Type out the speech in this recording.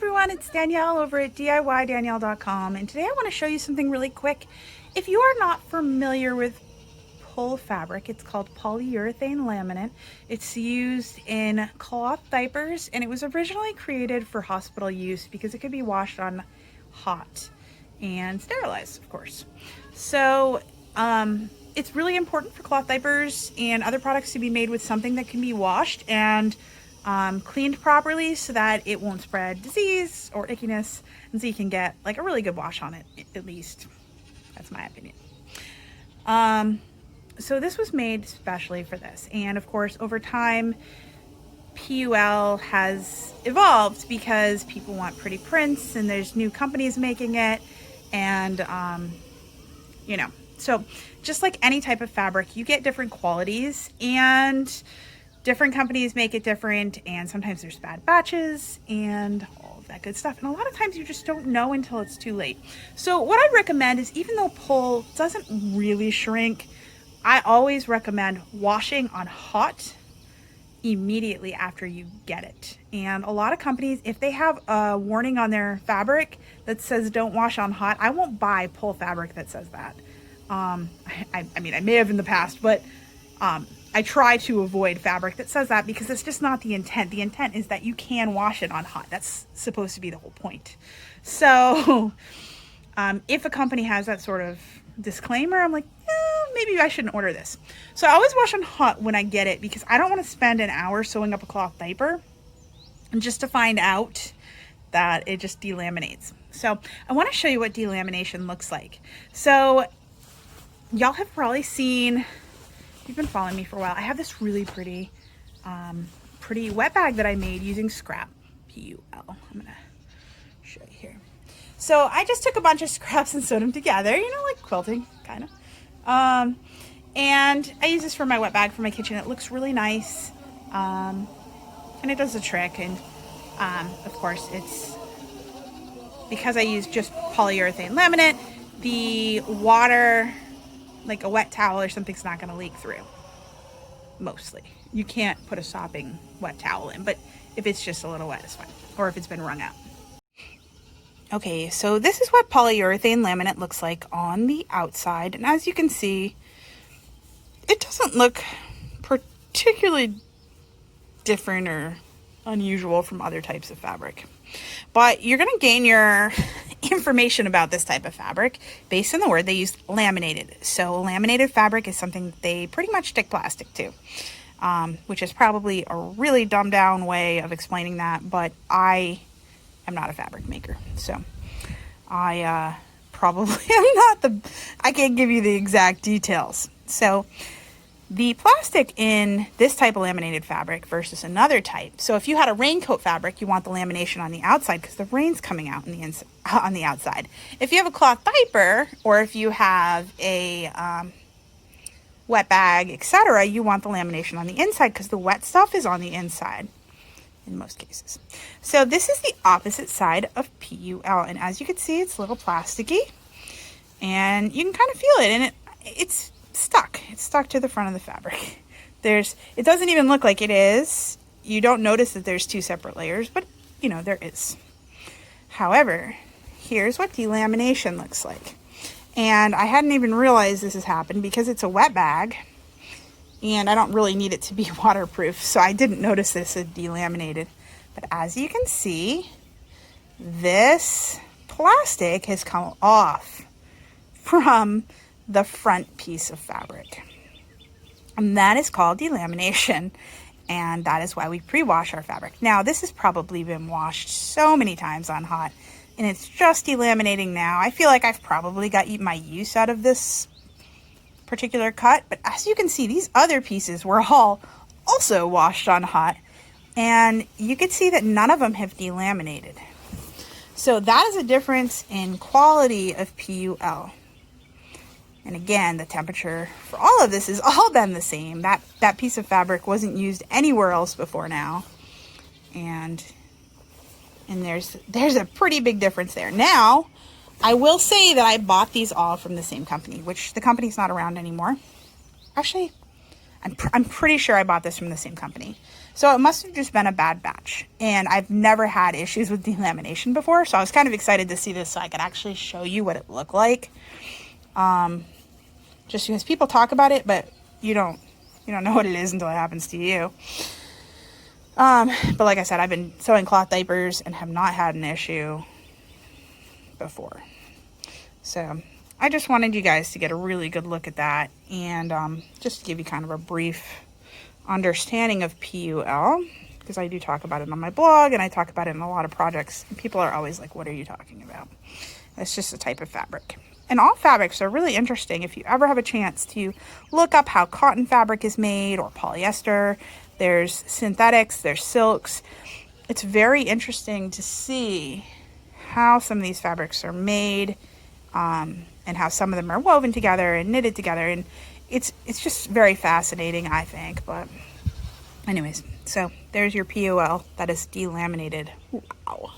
everyone, it's Danielle over at DIYDanielle.com, and today I want to show you something really quick. If you are not familiar with PUL fabric, it's called Polyurethane Laminate. It's used in cloth diapers, and it was originally created for hospital use because it could be washed on hot and sterilized, of course. So it's really important for cloth diapers and other products to be made with something that can be washed and cleaned properly so that it won't spread disease or ickiness, and so you can get like a really good wash on it, at least. That's my opinion. So this was made specially for this, and of course over time PUL has evolved because people want pretty prints and there's new companies making it, and you know, so just like any type of fabric, you get different qualities and different companies make it different, and sometimes there's bad batches and all of that good stuff. And a lot of times you just don't know until it's too late. So what I recommend is, even though PUL doesn't really shrink, I always recommend washing on hot immediately after you get it. And a lot of companies, if they have a warning on their fabric that says don't wash on hot, I won't buy PUL fabric that says that. I mean, I may have in the past, but I try to avoid fabric that says that because it's just not the intent. The intent is that you can wash it on hot. That's supposed to be the whole point. So if a company has that sort of disclaimer, I'm like, maybe I shouldn't order this. So I always wash on hot when I get it because I don't want to spend an hour sewing up a cloth diaper and just to find out that it just delaminates. So I want to show you what delamination looks like. So y'all have probably seen, you've been following me for a while, I have this really pretty wet bag that I made using scrap, PUL. I'm gonna show you here. So I just took a bunch of scraps and sewed them together, you know, like quilting, kind of. And I use this for my wet bag for my kitchen. It looks really nice, and it does the trick. And of course, it's because I use just polyurethane laminate, the water, like a wet towel or something's not going to leak through. Mostly. You can't put a sopping wet towel in, but if it's just a little wet, it's fine. Or if it's been wrung out. Okay, so this is what polyurethane laminate looks like on the outside. And as you can see, it doesn't look particularly different or unusual from other types of fabric. But you're going to gain your information about this type of fabric based on the word they use, laminated. So laminated fabric is something they pretty much stick plastic to, which is probably a really dumbed down way of explaining that, but I am not a fabric maker, so I probably am not I can't give you the exact details. So the plastic in this type of laminated fabric versus another type. So if you had a raincoat fabric, you want the lamination on the outside because the rain's coming out on the outside. If you have a cloth diaper, or if you have a wet bag, etc., you want the lamination on the inside because the wet stuff is on the inside in most cases. So this is the opposite side of PUL, and as you can see, it's a little plasticky, and you can kind of feel it, and it's stuck. It's stuck to the front of the fabric. It doesn't even look like it is. You don't notice that there's two separate layers, but you know, there is. However, here's what delamination looks like. And I hadn't even realized this has happened because it's a wet bag and I don't really need it to be waterproof, so I didn't notice this had delaminated. But as you can see, this plastic has come off from the front piece of fabric, and that is called delamination, and that is why we pre-wash our fabric. Now this has probably been washed so many times on hot, and it's just delaminating now. I feel like I've probably got my use out of this particular cut, but as you can see, these other pieces were all also washed on hot, and you can see that none of them have delaminated. So that is a difference in quality of PUL. And again, the temperature for all of this has all been the same. That piece of fabric wasn't used anywhere else before now, and there's a pretty big difference there. Now I will say that I bought these all from the same company, which the company's not around anymore. Actually, I'm pretty sure I bought this from the same company. So it must have just been a bad batch. And I've never had issues with delamination before. So I was kind of excited to see this so I could actually show you what it looked like. Just because people talk about it, but you don't know what it is until it happens to you. But like I said, I've been sewing cloth diapers and have not had an issue before. So I just wanted you guys to get a really good look at that, and just to give you kind of a brief understanding of PUL, because I do talk about it on my blog and I talk about it in a lot of projects. And people are always like, what are you talking about? It's just a type of fabric. And all fabrics are really interesting. If you ever have a chance to look up how cotton fabric is made, or polyester, there's synthetics, there's silks. It's very interesting to see how some of these fabrics are made, and how some of them are woven together and knitted together. And it's just very fascinating, I think. But anyways, so there's your PUL. That is delaminated. Wow.